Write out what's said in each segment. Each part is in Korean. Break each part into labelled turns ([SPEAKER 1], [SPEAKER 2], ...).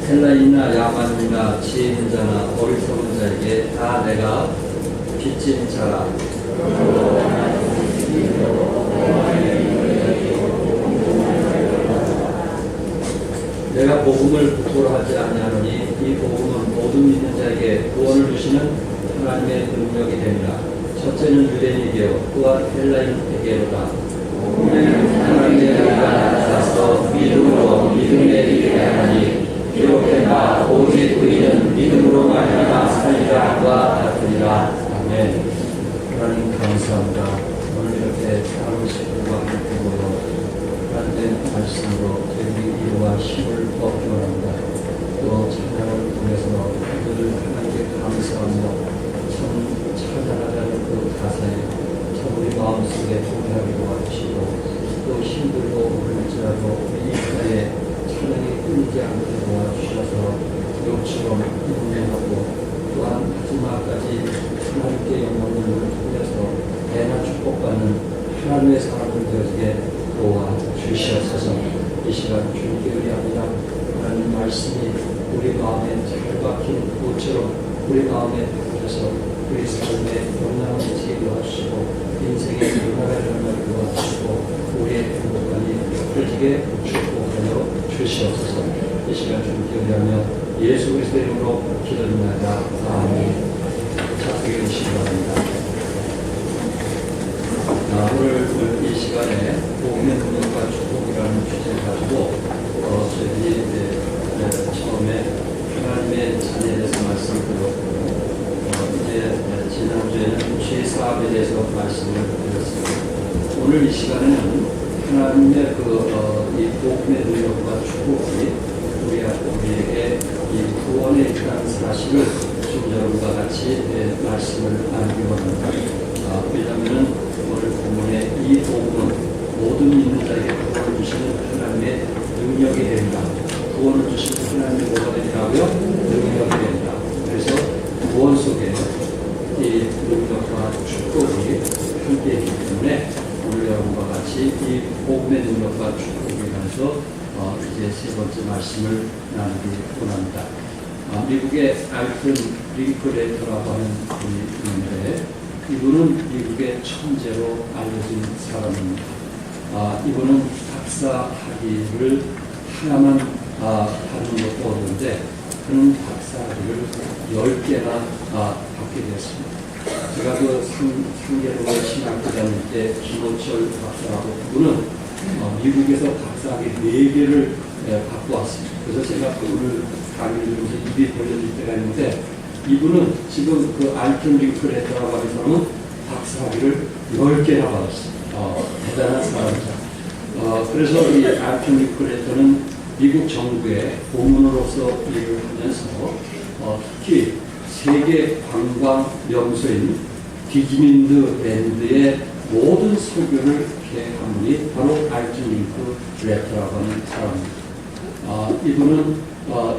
[SPEAKER 1] 헬라인이나 야만인이나 지혜 있는 자나 어리석은 자에게 다 내가 빚진 자라. 내가 복음을 부토하지 아니하노니 이 복음은 모든 믿는 자에게 구원을 주시는 하나님의 능력이 되니라. 첫째는 유대인에게요 또한 헬라인에게로다. 하나님의 은혜가 나타나서 믿음으로 믿음에 이르게 하나니 기록된바 오직 의인은 믿음으로 말미암아 살리라와 같으니라. 아멘. 하나님 감사합니다. 오늘 이렇게 다른 식구와 함께 모여 하나님의 말씀으로 저희 위로와 힘을 얻기 원합니다. 또 찬양을 통해서 그들을 하나님께 감사하며 참 찾아나가는 그 가사에 참 우리 마음속에 동의하게 도와주시고 또 힘들고 어릴지라도 이 시간에 찬양이 끊이지 않게 도와주셔서 요처럼 인내하고 또한 마지막까지 하나님께 영광을 통해서 대나 축복받는 하나님의 사람들 되어지게 도와주시옵소서. 이 시간 주님께 의뢰합니다. 하나님 말씀이 우리 마음에 잘 박힌 꽃처럼 우리 마음에 박혀서 우리 삶에 영향을 미치게 도와주시고 인생의 변화를 도와주시고 우리의 행복함이 펼치게 축복하여 주시옵소서. 이 시간 주님께 의뢰하며 예수 그리스도의 이름으로 기도드립니다. 아멘. 자세히 오시기 바랍니다. 오늘 이 시간에 복음의 능력과 축복이라는 주제를 가지고 저희들이 처음에 하나님의 자녀에 대해서 말씀드렸고 이제 지난주에는 죄사함에 대해서 말씀을 드렸습니다. 오늘 이 시간에는 하나님의 이 복음의 능력과 축복이 우리에게 이 구원에 이르는 사실을 지금 여러분과 같이 말씀을 나누기 원합니다. 왜냐하면 오늘 본문에 이 복음은 모든 믿는 자에게 구원을 주시는 하나님의 능력이 됩니다. 구원을 주시는 하나님의 뭐가 되냐고요? 능력이 됩니다. 그래서 구원 속에 이 능력과 축복이 함께했기 때문에 오늘 여러분과 같이 이 복음의 능력과 축복에 관해서 이제 세 번째 말씀을 나누기 원합니다. 미국의 알튼 링클레이터라고 하는 분이 있는데 이분은 미국의 천재로 알려진 사람입니다. 이분은 박사 학위를 하나만 받는 것도 없는데 그는 박사 학위를 10개나 받게 되었습니다. 제가 그 상계로의 신학교 다닐 때 김호철 박사라고 그분은 미국에서 박사 학위 4개를 받고 왔습니다. 그래서 제가 오늘 강의를 들으면서 입이 벌려질 때가 있는데 이분은 지금 그 알튼 링클레이터라고 하는 사람은 박사 학위를 10개나 받았어요. 대단한 사람이죠. 그래서 이 알튼 링클레이터는 미국 정부의 고문으로서 일을 하면서 특히 세계 관광 명소인 디즈니랜드 랜드의 모든 설교를 계획한 분이 바로 알튼 링클레이터라고 하는 사람입니다. 이분은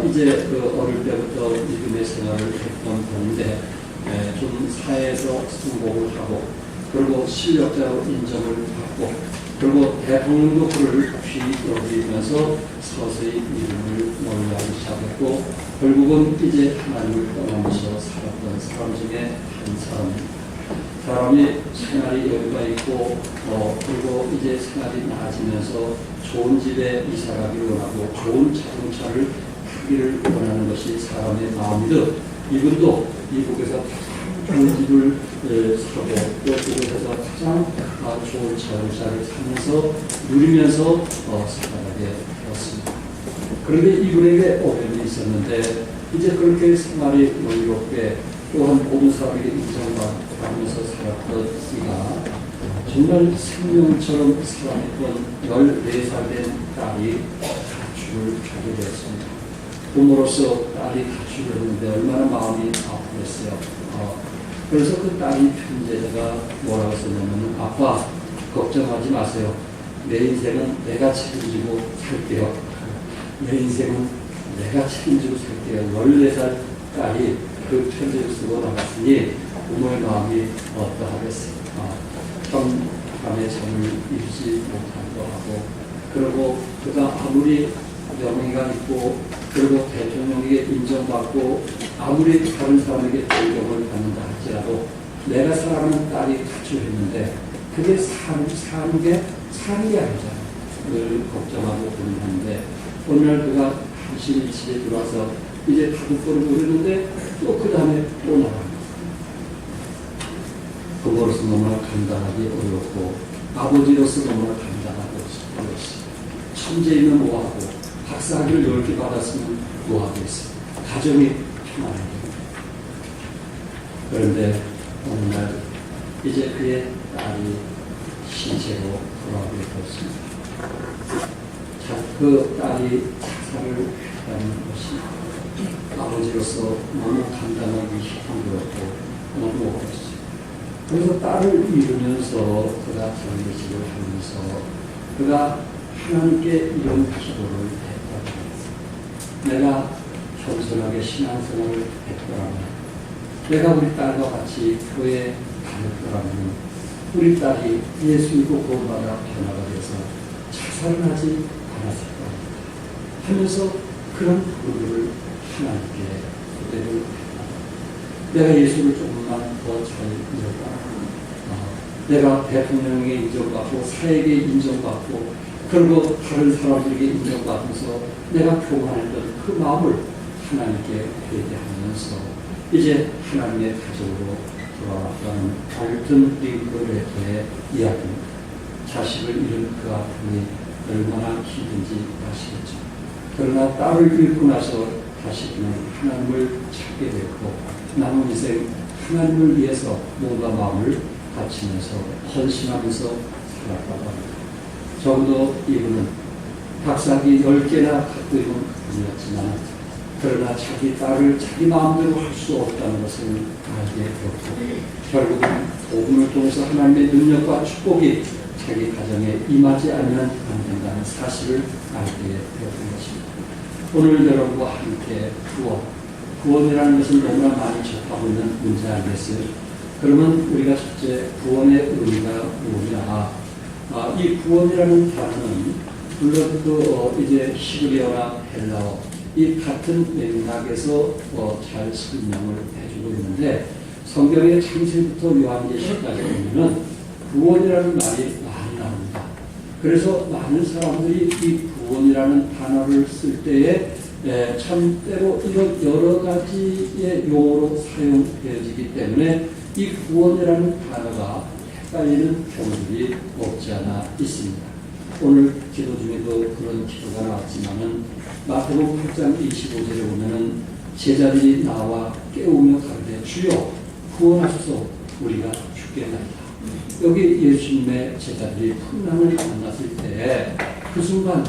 [SPEAKER 1] 이제 어릴 때부터 믿음의 생활을 했던 분인데 좀 사회에서 승복을 하고 그리고 실력자로 인정을 받고 그리고 대통령도 그를 귀히 여기면서 서서히 믿음을 몰라하기 시작했고 결국은 이제 하나님을 떠나면서 살았던 사람 중에 한 사람입니다. 사람이 생활이 여유가 있고 그리고 이제 생활이 나아지면서 좋은 집에 이사가기를 원하고 좋은 자동차를 하기를 원하는 것이 사람의 마음이듯 이분도 미국에서 좋은 집을 사고 또 그곳에서 가장 좋은 자동차를 사면서 누리면서 살아가게 되었습니다. 그런데 이분에게 어려움이 있었는데 이제 그렇게 생활이 여유롭게 또한 모든 사람에게 인정받으면서 살았던 이가 정말 생명처럼 살아있던 14살 된 딸이 가출을 하게 되었습니다. 부모로서 딸이 가출을 했는데 얼마나 마음이 아프겠어요. 그래서 그 딸이 편지에다가 뭐라고 썼냐면 아빠 걱정하지 마세요. 내 인생은 내가 책임지고 살게요. 내 인생은 내가 책임지고 살게요. 14살 딸이 그 편지를 쓰고 나갔으니 부모의 마음이 어떠하겠어요. 참 밤에 잠을 이루지 못하기도 하고 그리고 그가 아무리 명예가 있고
[SPEAKER 2] 그리고 대통령에게 인정받고 아무리 다른 사람에게 존경을 받는다 할지라도 내가 사랑하는 딸이 가출했는데 그게 사는 게 아니잖아. 늘 걱정하고 고민하는데 어느 날 그가 당신이 집에 들어와서 이제 다국거리고 그러는데 또 그 다음에 또 나갑니다. 그거로서 너무나 감당하기 어렵고 아버지로서 너무나 감당하기 어렵습니다. 천재이면 뭐하고 박사학위를 10개 받았으면 뭐하고 있어요. 가정이 평안해요. 그런데 어느 날 이제 그의 딸이 신체로 돌아오게 되었습니다. 그 딸이 자살을 했다는 것이 아버지로서 너무 감당하기 힘들었고 너무 어려웠어요. 그래서 딸을 잃으면서 그가 장례식을 하면서 그가 하나님께 이런 기도를 했다고 합니다. 내가 겸손하게 신앙생활을 했더라면 내가 우리 딸과 같이 교회에 다녔더라면 우리 딸이 예수 믿고 구원받아 변화가 돼서 자살을 하지 않았을 겁니다. 하면서 그런 부분을 하나님께 기도를 했다. 내가 예수를 조금만 더 잘 믿었다. 내가 대통령에게 인정받고 사회에게 인정받고 그리고 다른 사람들에게 인정받으면서 내가 교만했던 그 마음을 하나님께 회개하면서 이제 하나님의 가정으로 돌아왔다는 알튼 링크레트의 이야기입니다. 자식을 잃은 그 아픔이 얼마나 힘든지 아시겠죠. 그러나 딸을 잃고 나서 다시 그는 하나님을 찾게 됐고 남은 인생 하나님을 위해서 뭔가 마음을 바치면서 헌신하면서 살았다고 합니다. 적어도 이분은 박사학위 10개나 갖고 있는 분이었지만 그러나 자기 딸을 자기 마음대로 할 수 없다는 것을 알게 되었고 결국은 복음을 통해서 하나님의 능력과 축복이 자기 가정에 임하지 않으면 안 된다는 사실을 알게 되었던 것입니다. 오늘 여러분과 함께 구원이라는 것을 너무나 많이 접하고 있는 문제 아니겠어요? 그러면 우리가 첫째 구원의 의미가 뭐냐? 이 구원이라는 단어는 물론 이제 히브리어나 헬라어 이 같은 맥락에서 잘 설명을 해주고 있는데 성경의 창세부터 요한계시까지 보면은 구원이라는 말이 많이 나옵니다. 그래서 많은 사람들이 이 구원이라는 단어를 쓸 때에 참 때로 이런 여러 가지의 용어로 사용되어지기 때문에 이 구원이라는 단어가 헷갈리는 경우들이 없지 않아 있습니다. 오늘 기도 중에도 그런 기도가 나왔지만은 마태복음 8장 25절에 보면은 제자들이 나와 깨우며 가르되 주여 구원하소서 우리가 죽겠나이다. 여기 예수님의 제자들이 풍랑을 만났을 때 그 순간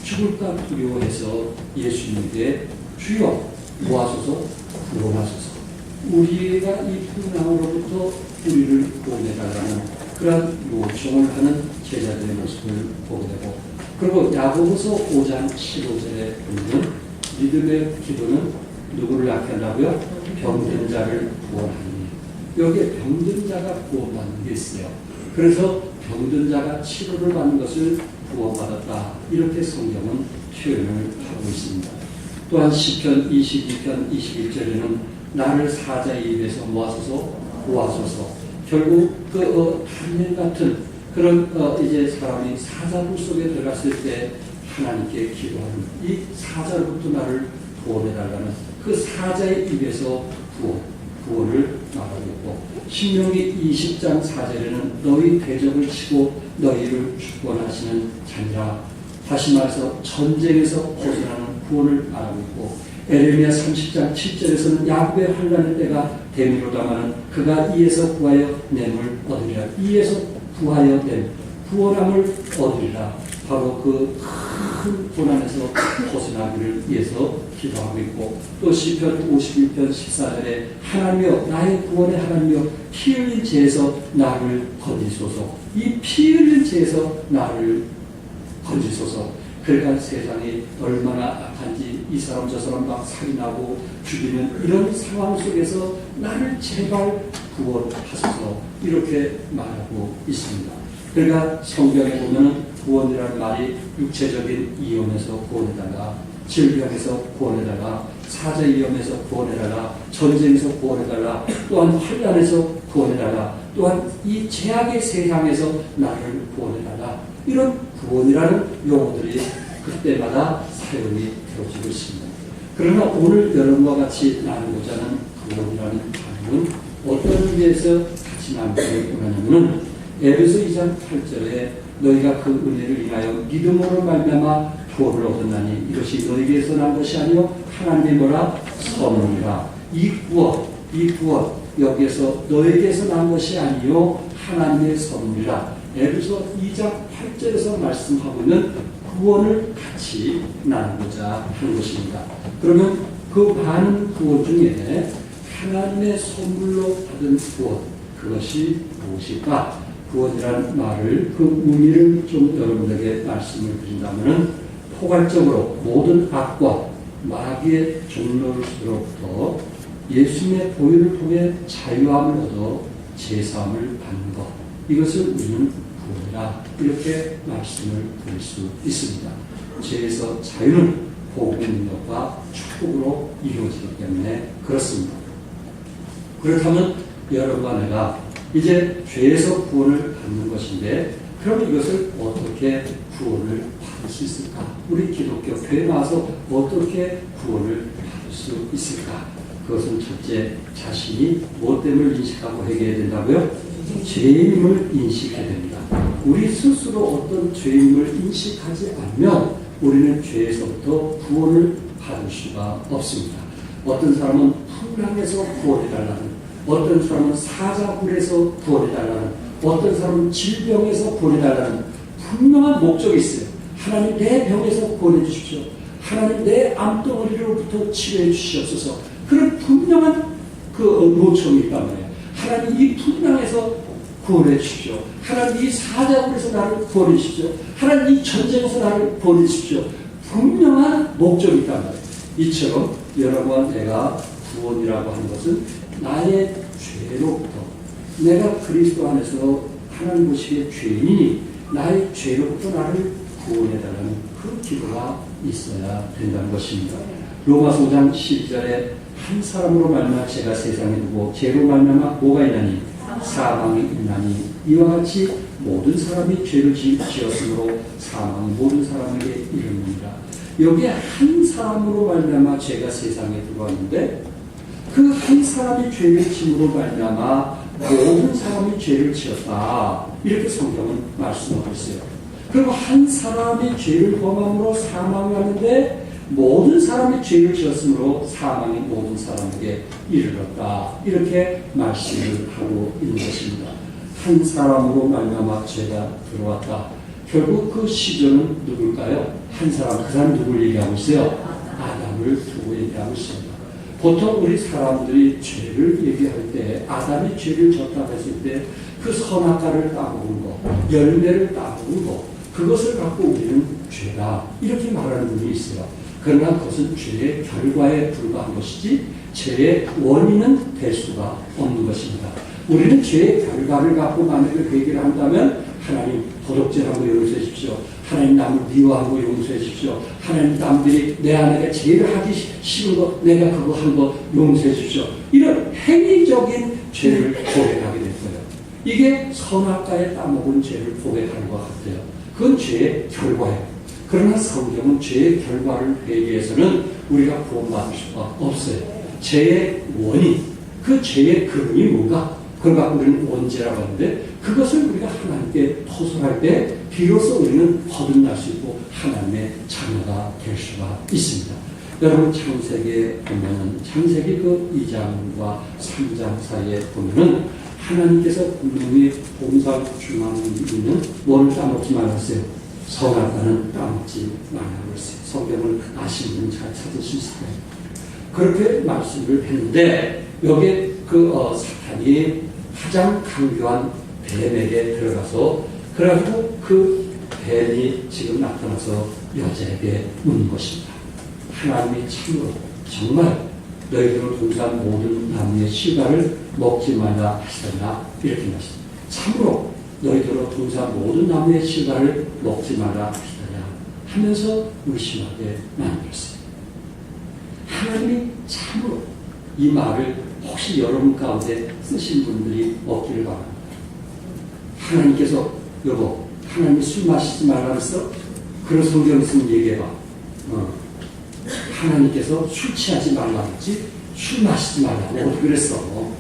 [SPEAKER 2] 죽을까 두려워해서 예수님에게 주여 구하소서 구원하소서 우리가 이 풍랑으로부터 우리를 구원해달라는 그런 요청을 하는 제자들의 모습을 보게 되고 그리고 야고보서 5장 15절에 보면 믿음의 기도는 누구를 낳게 한다고요? 병든 자를 구원하니 여기에 병든 자가 구원받는 게 있어요. 그래서 병든 자가 치료를 받는 것을 구원받았다. 이렇게 성경은 표현을 하고 있습니다. 또한 시편 22편 21절에는 나를 사자의 입에서 모아소서 구하소서 결국 단연 같은 그런 이제 사람이 사자굴 속에 들어갔을 때 하나님께 기도하는 이 사자로부터 나를 구원해달라는 그 사자의 입에서 구원을 말하고 있고 신명기 20장 4절에는 너희 대적을 치고 너희를 주권하시는 자니라 다시 말해서 전쟁에서 벗어나는 구원을 말하고 있고 에레미야 30장 7절에서는 야곱의 환난의 때가 됨이로다마는 그가 이에서 구하여 냄을 얻으리라 이에서 구하여 냄 구원함을 얻으리라 바로 그 큰 고난에서 벗어나기를 위해서 기도하고 있고 또 시편 51편 14절에 하나님이여 나의 구원의 하나님이여 피 흘린 죄에서 나를 건지소서 이 피 흘린 죄에서 나를 건지소서 그러니까 세상이 얼마나 악한지 이 사람 저 사람 막 살인하고 죽이는 이런 상황 속에서 나를 제발 구원하소서 이렇게 말하고 있습니다. 그러니까 성경에 보면 구원이라는 말이 육체적인 이혼에서 구원에다가 질병에서 구원해달라, 사자 위험에서 구원해달라, 전쟁에서 구원해달라, 또한 환난에서 구원해달라, 또한 이 죄악의 세상에서 나를 구원해달라. 이런 구원이라는 용어들이 그때마다 사용이 되어지고 있습니다. 그러나 오늘 여러분과 같이 나누고자 하는 구원이라는 단어는 어떤 의미에서 같이 나누기를 원하냐면 에베소 2장 8절에 너희가 그 은혜를 인하여 믿음으로 말미암아 구원을 얻었나니 이것이 너희에게서 난 것이 아니요 하나님의 뭐라 선물이라. 이 구원 여기에서 너희에게서 난 것이 아니요 하나님의 선물이라. 에베소 2장 8절에서 말씀하고 있는 구원을 같이 나누고자 하는 것입니다. 그러면 그 많은 구원 중에 하나님의 선물로 받은 구원, 그것이 무엇일까? 구원이라는 말을 그 의미를 좀 여러분에게 말씀을 드린다면 포괄적으로 모든 악과 마귀의 종로로부터 예수님의 보혈을 통해 자유함을 얻어 제사함을 받는 것, 이것을 우리는 구원이라 이렇게 말씀을 드릴 수 있습니다. 죄에서 자유는 복음의 능력과 축복으로 이루어지기 때문에 그렇습니다. 그렇다면 여러분과 내가 이제 죄에서 구원을 받는 것인데 그럼 이것을 어떻게 구원을 받을 수 있을까? 우리 기독교 교회에 나와서 어떻게 구원을 받을 수 있을까? 그것은 첫째, 자신이 무엇 때문에 인식하고 회개해야 된다고요? 죄인임을 인식해야 됩니다. 우리 스스로 어떤 죄인임을 인식하지 않으면 우리는 죄에서부터 구원을 받을 수가 없습니다. 어떤 사람은 풍랑에서 구원해달라는, 어떤 사람은 사자굴에서 구원해달라는, 어떤 사람은 질병에서 구원해달라는 분명한 목적이 있어요. 하나님 내 병에서 구원해 주십시오. 하나님 내 암덩어리로부터 치료해 주시옵소서. 그런 분명한 그 요청이 있단 말이에요. 하나님 이 풍랑에서 구원해 주십시오. 하나님 이 사자굴에서 나를 구원해 주십시오. 하나님 이 전쟁에서 나를 구원해 주십시오. 분명한 목적이 있단 말이에요. 이처럼 여러분과 내가 구원이라고 하는 것은 나의 죄로부터, 내가 그리스도 안에서 하나님 보시기에 죄인이니 나의 죄로부터 나를 구원해달라는 그 기도가 있어야 된다는 것입니다. 로마서 5장 12절에 한 사람으로 말미암아 죄가 세상에 두고 죄로 말미암아 뭐가 있나니 사망이 있나니 이와 같이 모든 사람이 죄를 지었으므로 사망이 모든 사람에게 이르느니라. 여기에 한 사람으로 말미암아 죄가 세상에 들어왔는데 그 한 사람이 죄를 지음으로 말미암아 모든 사람이 죄를 지었다. 이렇게 성경은 말씀하고 있어요. 그리고 한 사람이 죄를 범함으로 사망이 왔는데 모든 사람이 죄를 지었으므로 사망이 모든 사람에게 이르렀다. 이렇게 말씀을 하고 있는 것입니다. 한 사람으로 말미암아 죄가 들어왔다. 결국 그 시조는 누굴까요? 한 사람, 그 사람 누굴 얘기하고 있어요? 아담을 두고 얘기하고 있습니다. 보통 우리 사람들이 죄를 얘기할 때 아담이 죄를 졌다고 했을 때 그 선악과를 따먹은 거, 열매를 따먹은 거, 그것을 갖고 우리는 죄다 이렇게 말하는 분이 있어요. 그러나 그것은 죄의 결과에 불과한 것이지 죄의 원인은 될 수가 없는 것입니다. 우리는 죄의 결과를 갖고 만약에 회개를 한다면 하나님 도덕질한 거 용서해 주십시오. 하나님 남을 미워한 거 용서해 주십시오. 하나님 남들이 내 안에 제일 하기 싫은 거 내가 그거 한 거 용서해 주십시오. 이런 행위적인 죄를 고백하게 될 거예요. 이게 선악과에 따먹은 죄를 고백하는 것 같아요. 그건 죄의 결과예요. 그러나 성경은 죄의 결과를 회개해서는 우리가 구원받을 수가 없어요. 죄의 원인, 그 죄의 근원이 뭔가? 그걸 갖고 우리는 원죄라고 하는데 그것을 우리가 하나님께 토설할 때 비로소 우리는 거듭날 수 있고 하나님의 자녀가 될 수가 있습니다. 여러분 창세기에 보면은 창세기 그 2장과 3장 사이에 보면은 하나님께서 분명히 동산 중앙에 있는 뭐를 따먹지 말았어요. 선악과는 따먹지 말라고 했어요. 성경을 아시는 분 잘 찾을 수 있을 거예요. 그렇게 말씀을 했는데 여기에 사탄이 가장 강교한 뱀에게 들어가서 그래가지고 그 뱀이 지금 나타나서 여자에게 묻는 것입니다. 하나님이 참으로 정말 너희들을 동산 모든 나무의 실과를 먹지 말라 하시더라 이렇게 말씀합니다. 참으로 너희들로 동산 모든 나무의 실과를 먹지 말라 하시더라. 하면서 의심하게 만들었어요. 하나님이 참으로 이 말을 혹시 여러분 가운데 쓰신 분들이 없기를 바랍니다. 하나님께서 여보 하나님이 술 마시지 말라 그랬어? 그런 성경 있으면 얘기해봐. 하나님께서 술 취하지 말라 그랬지? 술 마시지 말라고 어떻게 그랬어?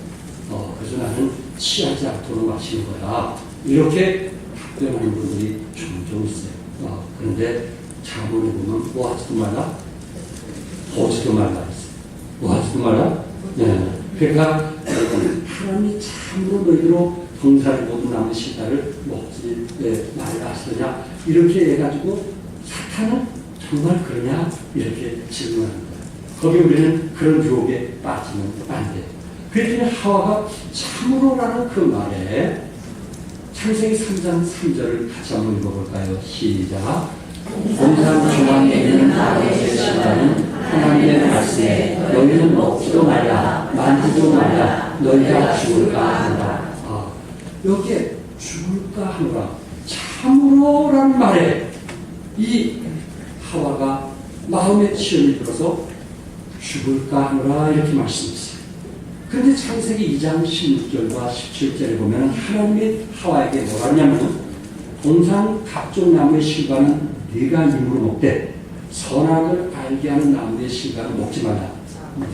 [SPEAKER 2] 그래서 나는 취하지 않도록 마시는 거야. 이렇게 답변하는 분들이 종종 있어요. 그런데 자문에 보면 뭐 하지도 말라? 보지도 말라 그랬어요. 뭐 하지도 말라? 네. 그러니까 하나님이 참으로 너희로 동사를 모두 남은 실다를 먹지 말라 하시느냐 이렇게 해가지고 사탄은 정말 그러냐 이렇게 질문하는 거예요. 거기 우리는 그런 유혹에 빠지면 안 돼요. 그랬더니 하와가 참으로라는 그 말에 창세기 3장 3절을 같이 한번 읽어볼까요? 시작. 동산 중앙에 있는 나무의 실과는 하나님의 말씀에 너희는 먹지도 말라 만지도 말라 너희가 죽을까 하노라. 여기에 죽을까 하노라 참으로라는 말에 이 하와가 마음의 시험이 들어서 죽을까 하노라 이렇게 말씀했어요. 그런데 창세기 2장 16절과 17절에 보면 하나님이 하와에게 뭐라 하냐면 동산 각종 나무의 실과는 네가 입으로 먹되 선악을 알게 하는 나무의 실과는 먹지 말라.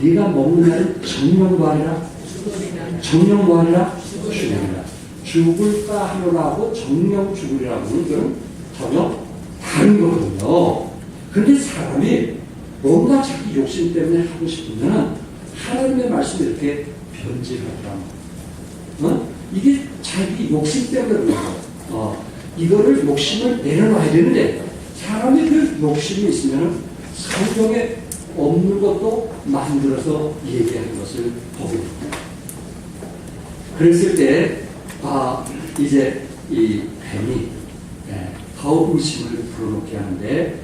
[SPEAKER 2] 네가 먹는 날은 정령과하리라. 정령과하리라. 죽으리라. 죽을까 하노라고 정령 죽으리라고는 그건 전혀 다른 거거든요. 그런데 사람이 뭔가 자기 욕심 때문에 하고 싶으면 하나님의 말씀을 이렇게 변질하더라. 이게 자기 욕심 때문에 그런 거예요. 이거를 욕심을 내려놔야 되는데 사람이 그 욕심이 있으면 성경에 없는 것도 만들어서 얘기하는 것을 보게 됩니다. 그랬을 때 이제 이 뱀이 더 의심을 불어넣게 하는데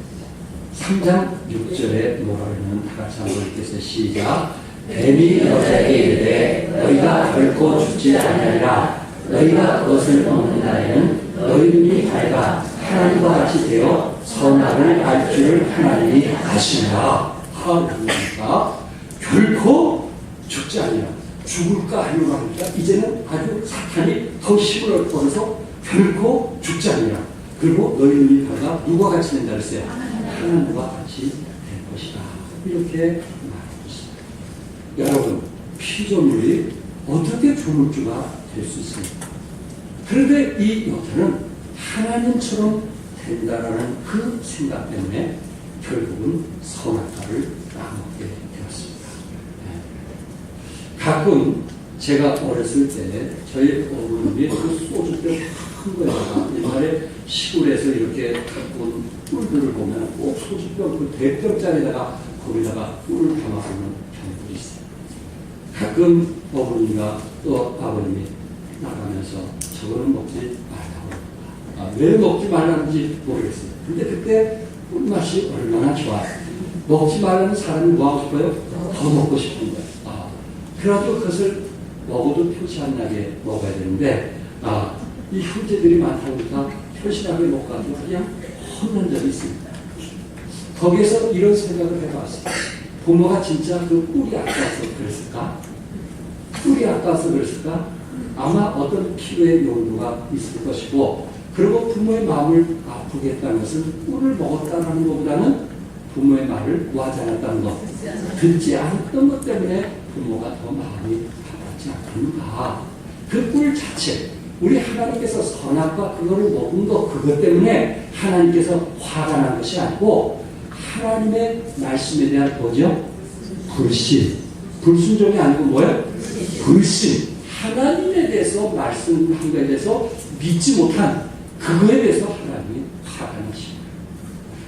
[SPEAKER 2] 3장 6절에 뭐라 그러면 다 같이 한번 읽겠어요. 시작. 뱀이 여자에게 이르되 너희가 결코 죽지 아니하리라. 너희가 그것을 먹는 날에는 너희 눈이 밝아 하나님과 같이 되어 선악을 알 줄을 하나님이 아시니라. 하나님과 결코 죽지 아니하리라. 죽을까 하려고 하니까 이제는 아주 사탄이 더 힘을 얻어서 결코 죽지 아니하리라. 그리고 너희 눈이 밝아 누가 같이 된다 그랬어요? 하나님과 같이 될 것이다. 이렇게 말하고 있습니다. 여러분, 피조물이 어떻게 조물주가 될 수 있습니까? 그런데 이 여자는 하나님처럼 된다라는 그 생각 때문에 결국은 선악과를 따먹게 되었습니다. 가끔 제가 어렸을 때 저희 어머님이 그 소주병 큰 거에다가 옛날에 시골에서 이렇게 갖고 온 꿀들을 보면 꼭 소주병 그 대병짜리에다가 거기다가 꿀을 담아주는 경우도 있어요. 가끔 어머니가 또 아버님이 나가면서 저거는 먹지 말라고 왜 먹지 말라는지 모르겠어요. 근데 그때 꿀맛이 얼마나 좋아요. 먹지 말라는 사람이 뭐 하고 싶어요? 더 먹고 싶은 거예요. 그래가지고 그것을 먹어도 표시 안 나게 먹어야 되는데 이 형제들이 많다 보니까 표시나게 먹어가지고 그냥 혼난 적이 있습니다. 거기에서 이런 생각을 해봤어요. 부모가 진짜 그 꿀이 아까워서 그랬을까? 꿀이 아까워서 그랬을까? 아마 어떤 필요의 용도가 있을 것이고, 그리고 부모의 마음을 아프게 했다는 것은 꿀을 먹었다는 것보다는 부모의 말을 구하지 않았다는 것, 듣지 않았던 것 때문에 부모가 더 마음이 아팠지 않겠는가. 그 꿀 자체, 우리 하나님께서 선악과 그거를 먹은 것, 그것 때문에 하나님께서 화가 난 것이 아니고 하나님의 말씀에 대한 뭐죠? 불신. 불순종이 아니고 뭐예요? 불신. 하나님에 대해서 말씀한 것에 대해서 믿지 못한 그거에 대해서 하나님이 화가 나십니다.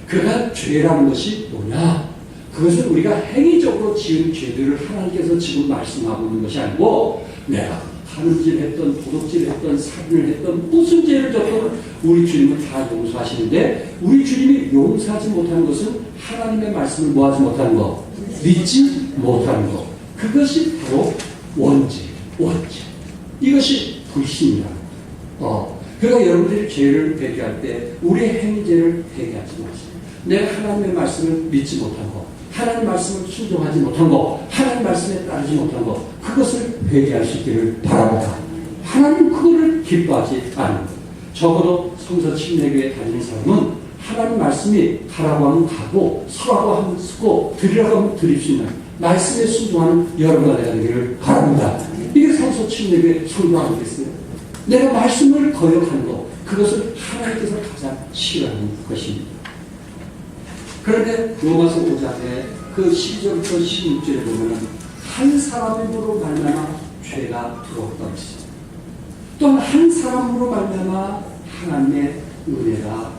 [SPEAKER 2] 그가 죄라는 것이 뭐냐? 그것은 우리가 행위적으로 지은 죄들을 하나님께서 지금 말씀하고 있는 것이 아니고 내가 간음질했던, 도둑질했던, 살인을 했던 무슨 죄를 졌던 우리 주님은 다 용서하시는데 우리 주님이 용서하지 못하는 것은 하나님의 말씀을 뭐하지 못하는 것, 믿지 못하는 것. 그것이 바로 원죄. 이것이 불신이라는 것. 그러니까 여러분들이 죄를 회개할 때 우리의 행위죄를 회개하지 마세요. 내가 하나님의 말씀을 믿지 못한 거, 하나님의 말씀을 순종하지 못한 거, 하나님의 말씀에 따르지 못한 거, 그것을 회개할 수 있기를 바랍니다. 하나님 그거를 기뻐하지 않는 것. 적어도 성서 침례교회 다니는 사람은 하나님 말씀이 가라고 하면 가고 서라고 하면 서고 드리라고 하면 드릴 수 있는 말씀에 순종하는 여러분가 되기를 바랍니다. 이게 성서 침례교회 성도 아니겠어요? 내가 말씀을 거역하는 것, 그것을 하나님께서 가장 싫어하는 것입니다. 그런데 로마서 5장에 그 12절부터 16절에 보면 한 사람으로 말미암아 죄가 들어왔다고 했어요. 또한 한 사람으로 말미암아 하나님의 은혜가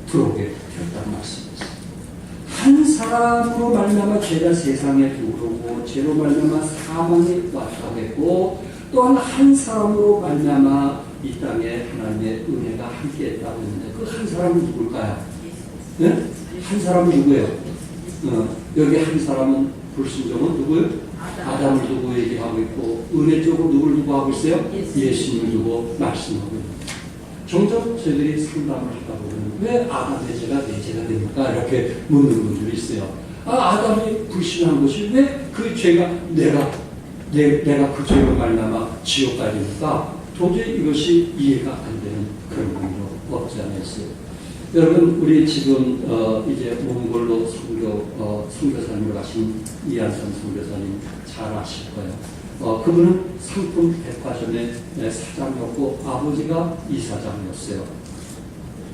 [SPEAKER 2] 들어오게 되었다는 말씀입니다. 한 사람으로 말미암아 죄가 세상에 들어오고 죄로 말미암아 사망이 왔다고 했고 또한 한 사람으로 말미암아 이 땅에 하나님의 은혜가 함께했다고 했는데 그 한 사람은 누굴까요? 네? 한 사람은 누구예요? 여기 한 사람은 불순종은 누구예요? 아담을 두고 얘기하고 있고 은혜 쪽으로 누구를 두고 하고 있어요? 예수님을 두고 말씀하고 있는 종종 저희들이 상담을 하다 보면 왜 아담의 죄가 내 죄가 됩니까? 이렇게 묻는 분들이 있어요. 아담이 불신한 것이 왜 그 죄가 내가 그 죄로 말미암아 지옥 가야 됩니까? 도저히 이것이 이해가 안 되는 그런 분도 없지 않아 있어요. 여러분 우리 지금 이제 몽골로 선교사님으로 가신 이한선 선교사님 잘 아실 거예요. 그분은 상품 백화점의 사장이었고 아버지가 이사장이었어요.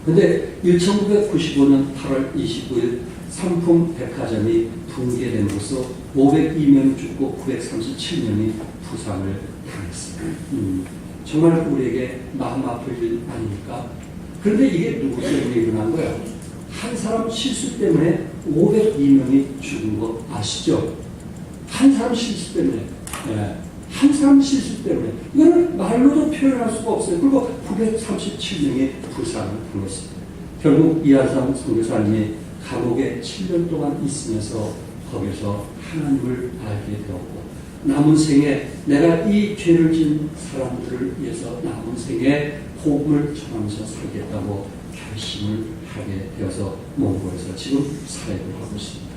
[SPEAKER 2] 근데 1995년 8월 29일 상품 백화점이 붕괴됨으로써 502명이 죽고 937명이 부상을 당했어요. 정말 우리에게 마음 아플 일 아닙니까? 그런데 이게 누구 때문에 일어난 거예요? 한 사람 실수 때문에 502명이 죽은 거 아시죠? 한 사람 실수 때문에. 한 사람 실수 때문에. 이거는 말로도 표현할 수가 없어요. 그리고 937명이 부상을 당했습니다. 결국 이한상 선교사님이 감옥에 7년 동안 있으면서 거기서 하나님을 알게 되었고 남은 생에 내가 이 죄를 지은 사람들을 위해서 남은 생에 복음을 전하면서 살겠다고 결심을 하게 되어서 몽골에서 지금 사역을 하고 있습니다.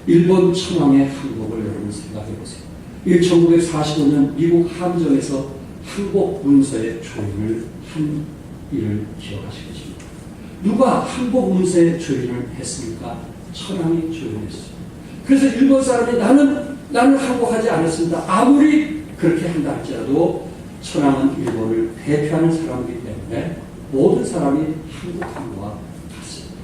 [SPEAKER 2] 일본 천황의 항복을 여러분 생각해 보세요. 1945년 미국 함정에서 항복 문서의 조인을 한 일을 기억하실 것입니다. 누가 항복 문서의 조인을 했습니까? 천황이 조인했어요. 그래서 일본 사람이 나는 항복하지 않았습니다. 아무리 그렇게 한다 할지라도 천황은 일본을 대표하는 사람이기 때문에 모든 사람이 항복한 것과 같습니다.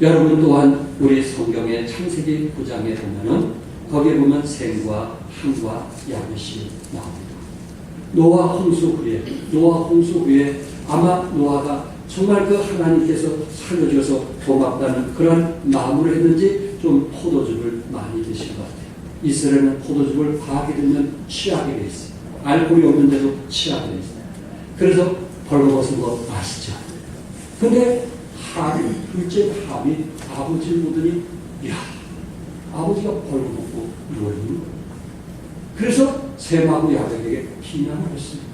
[SPEAKER 2] 여러분 또한 우리 성경의 창세기 9장에 보면은 거기에 보면 샘과 함과 야벳이 나옵니다. 노아 홍수 후에 아마 노아가 정말 그 하나님께서 살려줘서 고맙다는 그런 마음으로 했는지 좀 포도즙을 많이 드신 것 같아요. 이스라엘은 포도즙을 과하게 들면 취하게 돼 있어요. 알코올이 없는데도 취하게 돼 있어요. 그래서 벌거벗은 거 아시죠? 근데 둘째 함이 아버지를 보더니 야 아버지가 벌거벗고 누워있는 거예요. 그래서 셈하고 야벳에게 비난을 했습니다.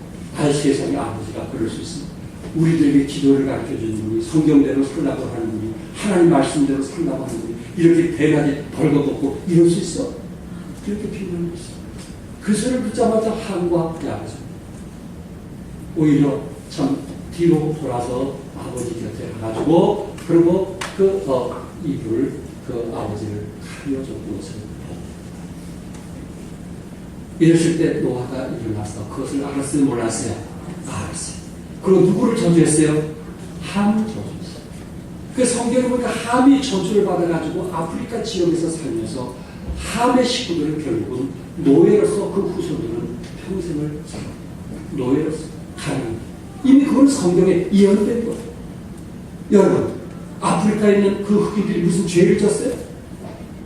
[SPEAKER 2] 세상에 아버지가 그럴 수 있습니다. 우리들에게 기도를 가르쳐주는 분이 성경대로 살라고 하는 분이 하나님 말씀대로 살라고 하는 분이 이렇게 대낮에 벌거벗고 이럴 수 있어? 이렇게 비난을 했어요. 그 소리를 듣자마자 함과 야벳은 오히려 참 뒤로 돌아서 아버지 곁에 가가지고 그리고 이불을 아버지를 가려줬던 것을 이랬을 때 노아가 일어나서 그것을 알았어요? 몰랐어요? 알았어요. 그리고 누구를 저주했어요? 함을 저주했어요. 그 성경을 보니까 함이 저주를 받아가지고 아프리카 지역에서 살면서 함의 식구들은 결국은 노예로서 그 후손들은 평생을 살아요. 노예로서 가는 이미 그건 성경에 예언된 거예요. 여러분 아프리카에 있는 그 흑인들이 무슨 죄를 졌어요?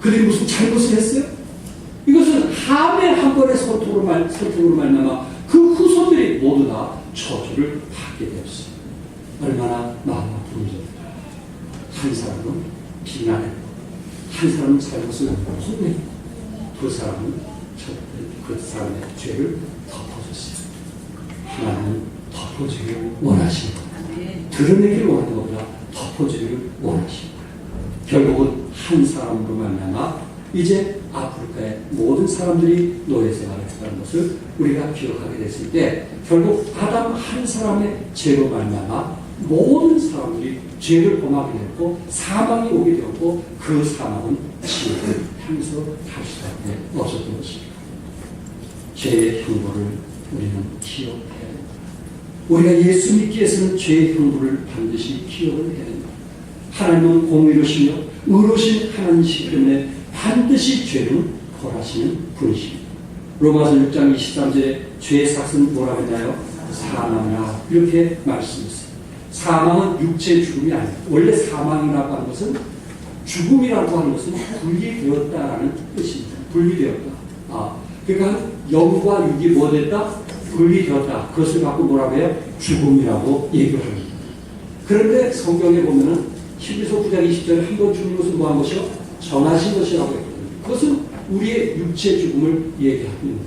[SPEAKER 2] 그들이 무슨 잘못을 했어요? 이것은 함의 한 번의 선택으로 말미암아 그 후손들이 모두 다 저주를 받게 되었어요. 얼마나 마음 아픈 일입니다. 한 사람은 비난했고 한 사람은 잘못을 혼냈고 그 사람은 그 사람의 죄를 덮어줬어요. 하나님은 덮어주기를 원하시는 겁니다. 드러내기를 원하는 것보다 터지기를 원하시고 결국은 한 사람으로 말미암아 이제 아프리카의 모든 사람들이 노예 생활을 했다는 것을 우리가 기억하게 됐을 때 결국 아담 한 사람의 죄로 말미암아 모든 사람들이 죄를 범하게 되었고 사망이 오게 되었고 그 사망은 지옥을 향해서 갈 수밖에 없었던 것입니다. 죄의 형벌을 우리는 기억해야 합니다. 우리가 예수 믿기 위해서는 죄의 형벌을 반드시 기억을 해야 합니다. 하나님은 공의로시며 의로신 하나님이시기 때문에 반드시 죄는 벌하시는 분이십니다. 로마서 6장 23절에 죄의 삭은 뭐라고 했나요? 사망이라 이렇게 말씀했어요. 사망은 육체의 죽음이 아닙니다. 원래 사망이라고 하는 것은 죽음이라고 하는 것은 분리되었다라는 뜻입니다. 분리되었다. 그러니까 영과 육이 뭐 됐다? 분리되었다. 그것을 갖고 뭐라고 해요? 죽음이라고 얘기를 합니다. 그런데 성경에 보면은 히브리서 9장 20절에 한 번 죽는 것은 뭐한 것이요? 정하신 것이라고 했거든요. 그것은 우리의 육체의 죽음을 얘기하고 있는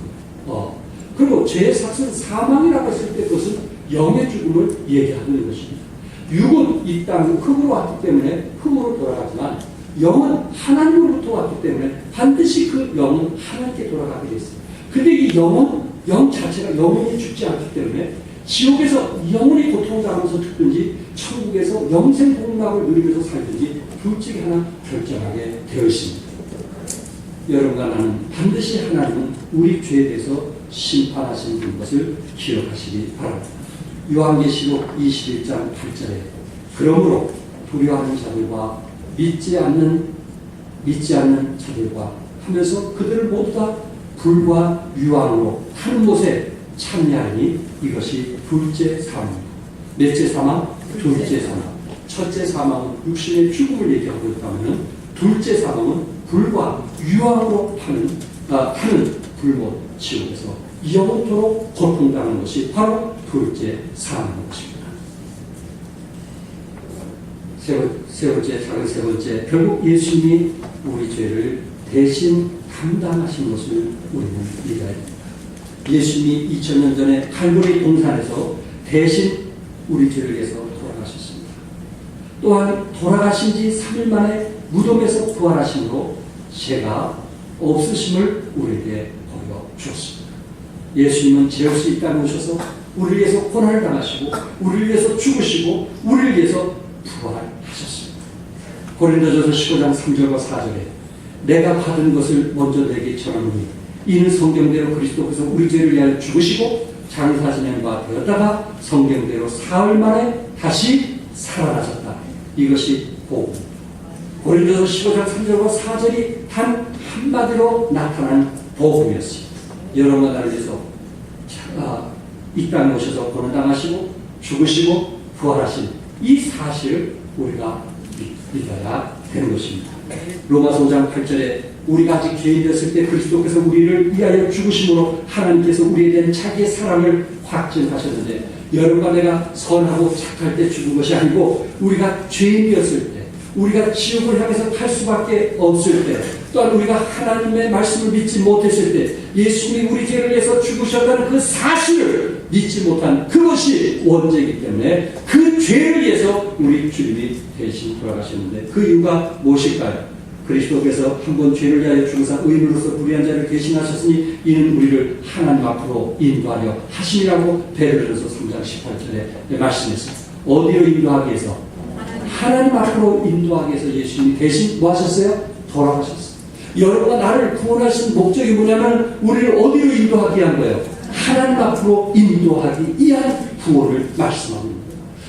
[SPEAKER 2] 거예요. 그리고 죄의 삭은 사망이라고 했을 때 그것은 영의 죽음을 얘기하고 있는 것입니다. 육은 이 땅 흙으로 왔기 때문에 흙으로 돌아가지만 영은 하나님으로부터 왔기 때문에 반드시 그 영은 하나님께 돌아가게 되어 있습니다. 근데 이 영은 영 자체가 영원히 죽지 않기 때문에 지옥에서 영원히 고통당하면서 죽든지 천국에서 영생 복락을 누리면서 살든지 둘 중에 하나 결정하게 되어 있습니다. 여러분과 나는 반드시 하나님은 우리 죄에 대해서 심판하시는 것을 기억하시기 바랍니다. 요한계시록 21장 8절에 그러므로 두려워하는 자들과 믿지 않는 자들과 하면서 그들을 모두 다 불과 유황으로 한 곳에 참여하니 이것이 둘째 사망입니다. 넷째 사망? 둘째 사망. 첫째 사망은 육신의 죽음을 얘기하고 있다면 둘째 사망은 불과 유황으로 타는 불못 지옥에서 영원토록 고통당하는 것이 바로 둘째 사망인 것입니다. 세 번째, 결국 예수님이 우리 죄를 대신 감당하신 것을 우리는 믿어야 됩니다. 예수님이 2000년 전에 칼보리 동산에서 대신 우리 죄를 위해서 돌아가셨습니다. 또한 돌아가신 지 3일 만에 무덤에서 부활하심으로 죄가 없으심을 우리에게 보여주었습니다. 예수님은 죄 없이 이 땅에 오셔서 우리를 위해서 고난을 당하시고 우리를 위해서 죽으시고 우리를 위해서 부활하셨습니다. 고린도전서 15장 3절과 4절에 내가 받은 것을 먼저 내게 전하노니 이는 성경대로 그리스도께서 우리 죄를 위하여 죽으시고 장사 지낸 바 되었다가 성경대로 사흘 만에 다시 살아나셨다. 이것이 복음. 고린도서 15장 3절과 4절이 단 한마디로 나타난 복음이었습니다. 여러분과 나를 위해서 이 땅에 오셔서 고난당하시고 죽으시고 부활하신 이 사실을 우리가 믿어야 되는 것입니다. 로마서 5장 8절에 우리가 아직 죄인이었을 때 그리스도께서 우리를 위하여 죽으심으로 하나님께서 우리에 대한 자기의 사랑을 확증하셨는데 여러분과 내가 선하고 착할 때 죽은 것이 아니고 우리가 죄인이었을 때 우리가 지옥을 향해서 갈 수밖에 없을 때 또한 우리가 하나님의 말씀을 믿지 못했을 때 예수님이 우리 죄를 위해서 죽으셨다는 그 사실을 믿지 못한 그것이 원죄이기 때문에 그 죄를 위해서 우리 주님이 대신 돌아가셨는데 그 이유가 무엇일까요? 그리스도께서 한 번 죄를 위하여 죽으사 의인으로서 불의한 자를 대신하셨으니 이는 우리를 하나님 앞으로 인도하려 하심이라고 베드로전서 3장 18절에 말씀했습니다. 어디로 인도하기 위해서? 하나님 앞으로 인도하기 위해서 예수님이 대신 뭐 하셨어요? 돌아가셨어요. 여러분과 나를 구원하신 목적이 뭐냐면 우리를 어디로 인도하기 위한 거예요? 하나님 앞으로 인도하기 위한 구원을 말씀합니다.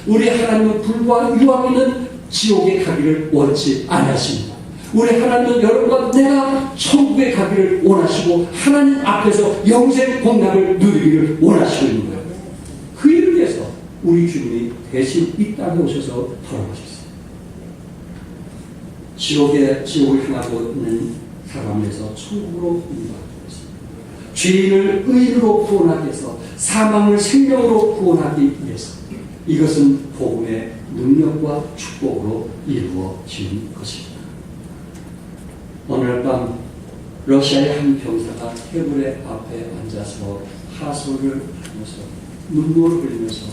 [SPEAKER 2] 우리 하나님은 불과 유황 있는 지옥에 가기를 원치 않으십니다. 우리 하나님은 여러분과 내가 천국에 가기를 원하시고 하나님 앞에서 영생 공락을 누리기를 원하시고 있는 거예요. 그 일을 위해서 우리 주님이 대신 이 땅에 오셔서 돌아가셨어요. 지옥을 향하고 있는 사람을 위해서 천국으로 인도하기 위해서 죄인을 의인으로 구원하기 위해서 사망을 생명으로 구원하기 위해서 이것은 복음의 능력과 축복으로 이루어진 것입니다. 오늘 밤 러시아의 한 병사가 테이블의 앞에 앉아서 하소를 하면서 눈물을 흘리면서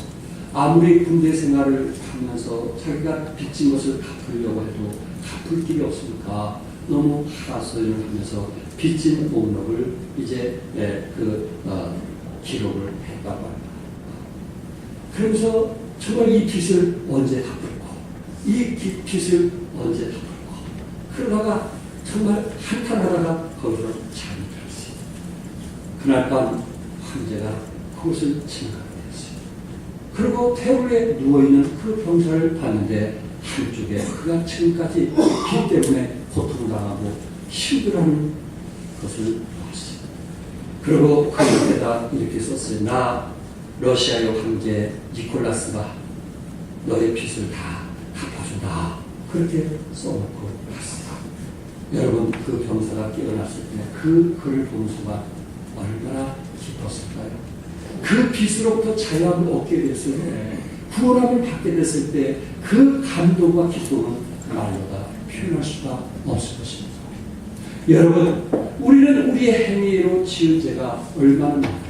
[SPEAKER 2] 아무리 군대 생활을 하면서 자기가 빚진 것을 갚으려고 해도 갚을 길이 없으니까 너무 하소연을 하면서 빚진 목록을 이제 기록을 했다고 합니다. 그러면서 정말 이 빚을 언제 갚을까? 이 빚을 언제 갚을까? 그러다가 정말 한탄하다가 거기서 잠이 들었어요. 그날 밤 황제가 그것을 지나가게 됐어요. 그리고 테이블에 누워있는 그 병사를 봤는데 한쪽에 그가 지금까지 빚 때문에 고통당하고 힘들어하는 것을 봤어요. 그리고 그 옆에다 이렇게 썼어요. 나 러시아의 황제 니콜라스가 너의 빚을 다 갚아준다. 그렇게 써놓고 갔어요. 여러분, 그 병사가 깨어났을 때 그 글을 본 순간 얼마나 기뻤을까요? 그 빚으로부터 자유함을 얻게 됐을 때, 구원함을 받게 됐을 때 그 감동과 기쁨은 말로다 표현할 수가 없을 것입니다. 여러분, 우리는 우리의 행위로 지은 죄가 얼마나 많아요.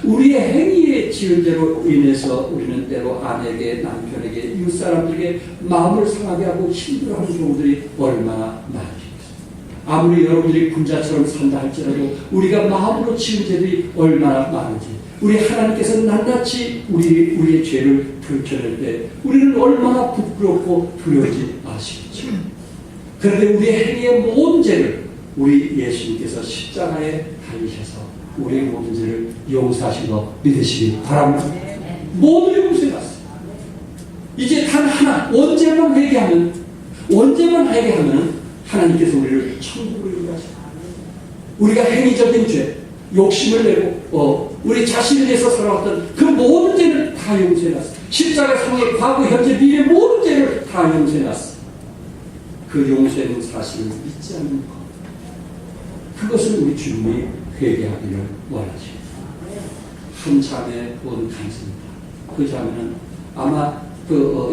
[SPEAKER 2] 우리의 행위에 지은 죄로 인해서 우리는 때로 아내에게, 남편에게, 이웃 사람들에게 마음을 상하게 하고 힘들어하는 경우들이 얼마나 많으십니까? 아무리 여러분들이 군자처럼 산다 할지라도 우리가 마음으로 지은 죄들이 얼마나 많은지, 우리 하나님께서 낱낱이 우리의 죄를 들춰낼 때 우리는 얼마나 부끄럽고 두려운지 아시겠죠? 그런데 우리의 행위의 모든 죄를 우리 예수님께서 십자가에 달리셔서 우리의 모든 죄를 용서하신 거 믿으시기 바랍니다. 모두 용서해놨어요. 이제 단 하나, 언제만 회개하면 하나님께서 우리를 천국으로 인도하십니다. 우리가 행위적인 죄, 욕심을 내고 우리 자신을 위해서 살아왔던 그 모든 죄를 다 용서해놨어요. 십자가 상의 과거, 현재, 미래 모든 죄를 다 용서해놨어요. 그 용서하는 사실을 믿지 않는 것, 그것을 우리 주님이 회개하기를 원하십니다. 한 자매 온 간증입니다. 그 자매는 아마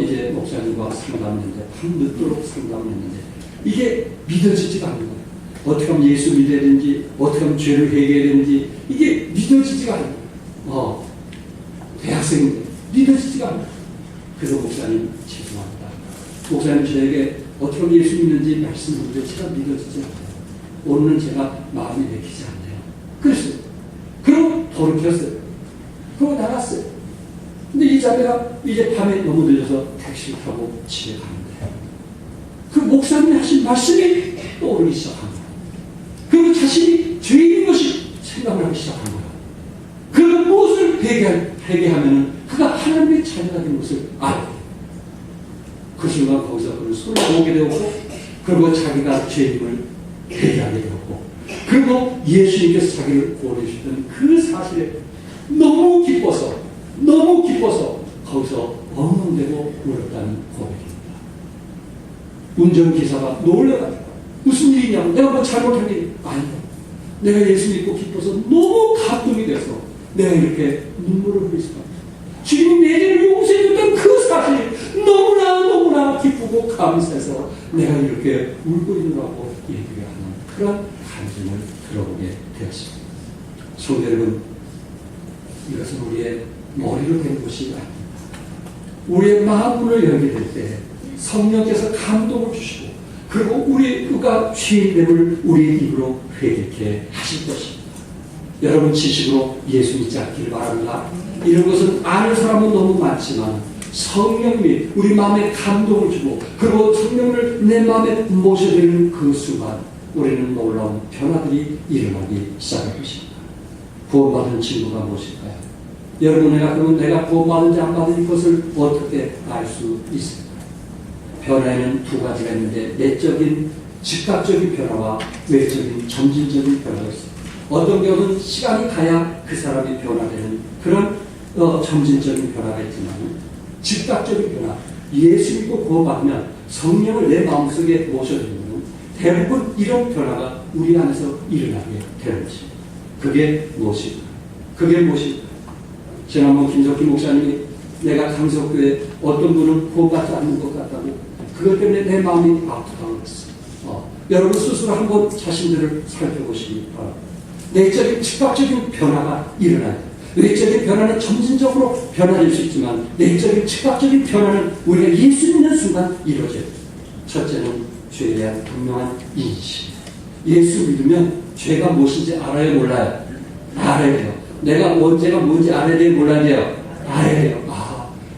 [SPEAKER 2] 이제 목사님과 상담했는데 밤늦도록 상담했는데 이게 믿어지지가 않는 거예요. 어떻게 하면 예수 믿어야 되는지, 어떻게 하면 죄를 회개해야 되는지 이게 믿어지지가 않는 거예요. 대학생인데 믿어지지가 않는 거예요. 그래서 목사님 죄송합니다. 목사님 저에게 어떻게 하면 예수 믿는지 말씀드리는데 제가 믿어지지 않아요. 오늘은 제가 마음이 내키지 않네요. 그랬어요. 그리고 돌이켰어요. 그리고 나갔어요. 근데 이 자매가 이제 밤에 너무 늦어서 택시를 타고 집에 가는데 그 목사님이 하신 말씀이 떠오르기 시작한 거예요. 그리고 자신이 죄인 것이 생각을 하기 시작한 거예요. 그리고 무엇을 회개하면 그가 하나님의 자녀가 된 것을 알고 그 순간 거기서 그를 소리가 오게 되었고 그리고 자기가 죄인을 회개하게 되었고 그리고 예수님께서 자기를 구원해 주셨던 그 사실에 너무 기뻐서 거기서 엉엉대고 울었다는 고백입니다. 운전기사가 놀래가지고 무슨 일이냐고, 내가 뭐 잘못한 일이 아니다. 내가 예수 믿고 기뻐서 너무 감동이 돼서 내가 이렇게 눈물을 흘릴 수가 없다. 주님이 내 죄를 용서해줬던 그 사실이 너무나 기쁘고 감사해서 내가 이렇게 울고 있느라고 얘기를 하는 그런 감정을 들어보게 되었습니다. 성도 여러분, 이것은 우리의 머리로 된 것이 아닙니다. 우리의 마음을 열게 될 때 성령께서 감동을 주시고 그리고 우리가 죄인됨을 우리 입으로 회개케 하실 것입니다. 여러분 지식으로 예수 믿지 않기를 바랍니다. 이런 것은 아는 사람은 너무 많지만 성령이 우리 마음에 감동을 주고 그리고 성령을 내 마음에 모셔드리는 그 순간 우리는 놀라운 변화들이 일어나기 시작할 것입니다. 구원받은 친구가 무엇일까요? 여러분, 내가 구원받은지 안 받은 것을 어떻게 알 수 있을까요? 변화에는 두 가지가 있는데 내적인 즉각적인 변화와 외적인 점진적인 변화가 있습니다. 어떤 경우는 시간이 가야 그 사람이 변화되는 그런 점진적인 변화가 있지만 즉각적인 변화, 예수 믿고 구원받으면 성령을 내 마음속에 모셔드리면 대부분 이런 변화가 우리 안에서 일어나게 되는 것입니다. 그게 무엇일까요? 지난번 김석기 목사님이 내가 강석교회 어떤 분은 구원받지 않는 것 같다고 그것 때문에 내 마음이 아프다고 했어요. 여러분 스스로 한번 자신들을 살펴보시기 바랍니다. 내적인 즉각적인 변화가 일어나요. 외적인 변화는 점진적으로 변화될 수 있지만 내적인 즉각적인 변화는 우리가 예수 믿는 순간 이루어져요. 첫째는 죄에 대한 분명한 인식. 예수 믿으면 죄가 무엇인지 알아요, 몰라요? 알아야 돼요. 내가 언제가 뭔지 알아야 돼요, 몰라야 돼요? 알아야 돼요.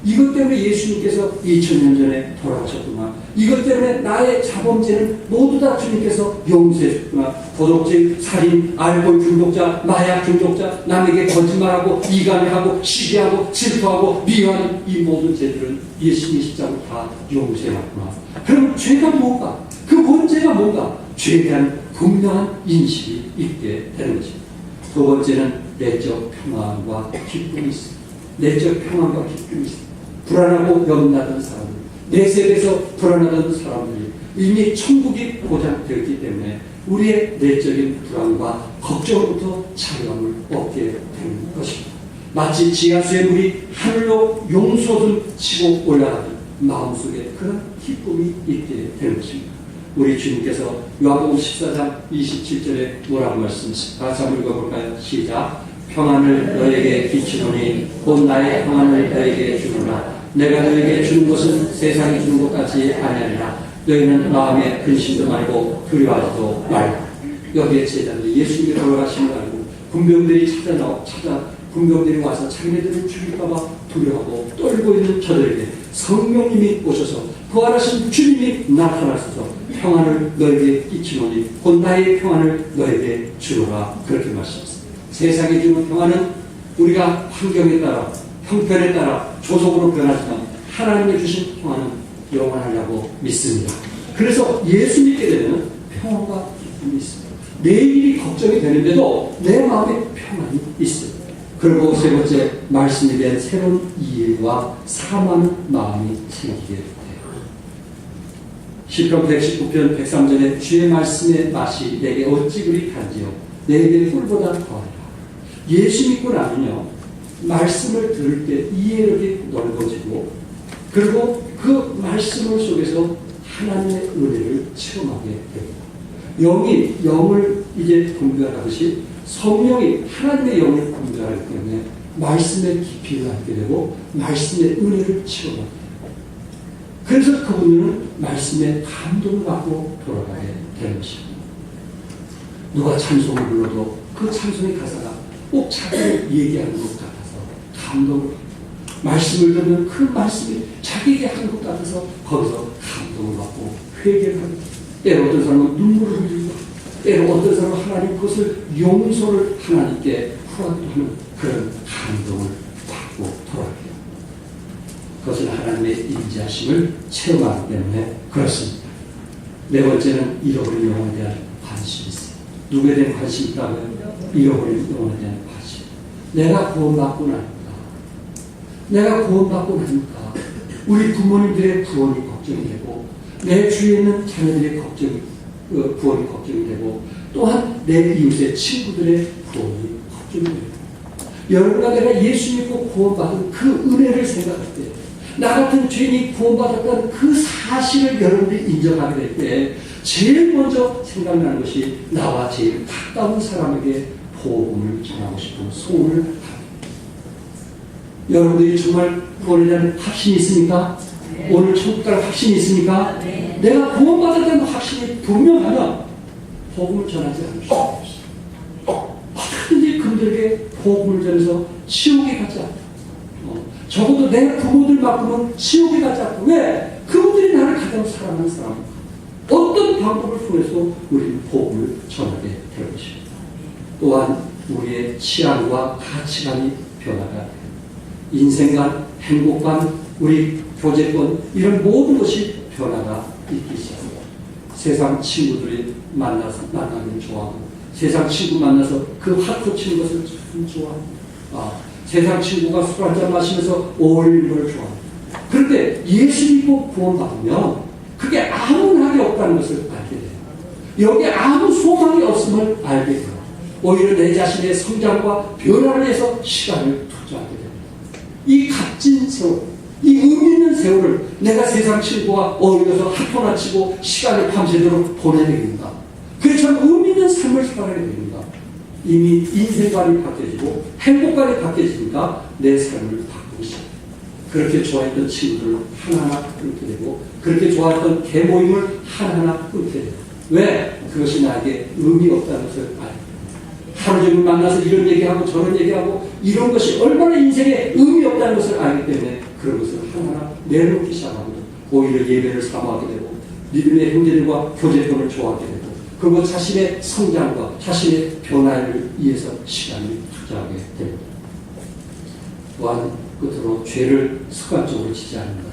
[SPEAKER 2] 이것 때문에 예수님께서 2000년 전에 돌아가셨구나. 이것 때문에 나의 자범죄는 모두 다 주님께서 용서해줬구나. 도덕질, 살인, 알코올 중독자, 마약 중독자, 남에게 거짓말하고 이간하고 시기하고 질투하고 미워하는 이 모든 죄들은 예수님의 십자가로 다 용서해놨구나. 그럼 죄가 뭔가? 그 문제가 뭔가? 죄에 대한 분명한 인식이 있게 되는 것입니다. 두 번째는 내적 평안과 기쁨이 있습니다. 내적 평안과 기쁨이 있습니다. 불안하고 염려하던 사람들, 내세에서 불안하던 사람들이 이미 천국이 보장되었기 때문에 우리의 내적인 불안과 걱정으로부터 자유함을 얻게 되는 것입니다. 마치 지하수의 물이 하늘로 용솟음 치고 올라가듯 마음속에 그런 기쁨이 있게 되는 것입니다. 우리 주님께서 요한복음 14장 27절에 뭐라고 말씀하십니까? 다시 한번 읽어볼까요? 시작. 평안을 너에게 비추노니 곧 나의 평안을 너에게 주노라. 내가 너에게 주는 것은 세상이 주는 것 같이 아니하리라. 너희는 마음에 근심도 말고 두려워하지도 말고. 여기에 제자들이 예수님이 돌아가신 걸 알고 군병들이 군병들이 와서 자기네들을 죽일까봐 두려워하고 떨고 있는 저들에게 성령님이 오셔서 부활하신 주님이 나타나셔서 평안을 너에게 끼치노니 곧 나의 평안을 너에게 주노라. 그렇게 말씀하셨습니다. 세상이 주는 평안은 우리가 환경에 따라 형편에 따라 조속으로 변하지만 하나님이 주신 평안은 영원하려고 믿습니다. 그래서 예수 믿게 되면 평안과 기쁨이 있습니다. 내일이 걱정이 되는데도 내 마음에 평안이 있어요. 그리고 세 번째, 말씀에 대한 새로운 이해와 사모하는 마음이 생기게 돼요. 시편 119편 103절에 주의 말씀의 맛이 내게 어찌 그리 단지요 내게 꿀보다 더하리라. 예수 믿고 나면요, 말씀을 들을 때 이해력이 넓어지고 그리고 그 말씀을 속에서 하나님의 은혜를 체험하게 됩니다. 영이 영을 이제 분별하듯이 성령이 하나님의 영을 분별하기 때문에 말씀의 깊이를 알게 되고 말씀의 은혜를 체험하게 됩니다. 그래서 그분들은 말씀에 감동을 받고 돌아가게 되는 것입니다. 누가 찬송을 불러도 그 찬송의 가사가 꼭 자기를 얘기하는 것 같아서 감동을, 말씀을 들으면 그 말씀이 자기에게 하는 것 같아서 거기서 감동을 받고 회개를 합니다. 때로 어떤 사람은 눈물을 흘리고 때로 어떤 사람은 하나님 그것을 용서를 하나님께 후하기도 하는 그런 감동을 받고 돌아갑니다. 그것은 하나님의 인자심을 체험하기 때문에 그렇습니다. 네 번째는 잃어버린 영혼에 대한 관심이 있어요. 누구에 대한 관심이 있다고요? 잃어버린 영혼에 대한 관심. 내가 구원받고 나니까 내가 구원받고 나니까 우리 부모님들의 구원이 걱정이 되고 내 주위에 있는 자녀들의 구원이 걱정이 되고 또한 내 이웃의 친구들의 구원이 걱정이 됩니다. 여러분과 내가 예수 믿고 구원받은 그 은혜를 생각할 때 나 같은 죄인이 구원받았다는 그 사실을 여러분들이 인정하게 될 때 제일 먼저 생각나는 것이 나와 제일 가까운 사람에게 복음을 전하고 싶은 소원을 합니다. 여러분들이 정말 구원에 대한 확신이 있습니까? 네. 오늘 천국 갈 확신이 있습니까? 네. 내가 구원받았다는 확신이 분명하면 복음을 전하지 않을 수 없어요. 어떻게든지 그들에게 복음을 전해서 지옥에 가지 않고 적어도 내 부모들만큼은 지옥에 가지 않고 왜? 그분들이 나를 가장 사랑하는 사람입니다. 어떤 방법을 통해서 우리는 복음을 전하게 될 것입니다. 또한 우리의 취향과 가치관이 변화가 돼요. 인생관, 행복관, 우리 교제권 이런 모든 것이 변화가 있기 시작합니다. 세상 친구들이 만나기를 좋아하고 세상 친구 만나서 그 화투 치는 것을 참 좋아합니다. 세상 친구가 술 한잔 마시면서 어울리는 걸 좋아합니다. 그런데 예수 믿고 구원받으면 그게 아무 낙이 없다는 것을 알게 돼요. 여기에 아무 소망이 없음을 알게 돼요. 오히려 내 자신의 성장과 변화를 위해서 시간을 투자하게 됩니다. 이 값진 세월, 이 의미 있는 세월을 내가 세상 친구와 어울려서 학교나 치고 시간을 밤새도록 보내야 됩니다. 그래서 참 의미 있는 삶을 살아야 됩니다. 이미 인생관이 바뀌어지고 행복관이 바뀌어지니까 내 삶을 바꾸고 싶어. 그렇게 좋아했던 친구들을 하나하나 끊게 되고 그렇게 좋아했던 개모임을 하나하나 끊게 되고 왜? 그것이 나에게 의미 없다는 것을 알고 하루 종일 만나서 이런 얘기하고 저런 얘기하고 이런 것이 얼마나 인생에 의미 없다는 것을 알기 때문에 그런 것을 하나하나 내려놓기 시작하고 오히려 예배를 사모하게 되고 믿음의 형제들과 교제권을 좋아하게 되고 그리고 자신의 성장과 자신의 변화를 위해서 시간을 투자하게 됩니다. 또한 끝으로 죄를 습관적으로 지지 않는다.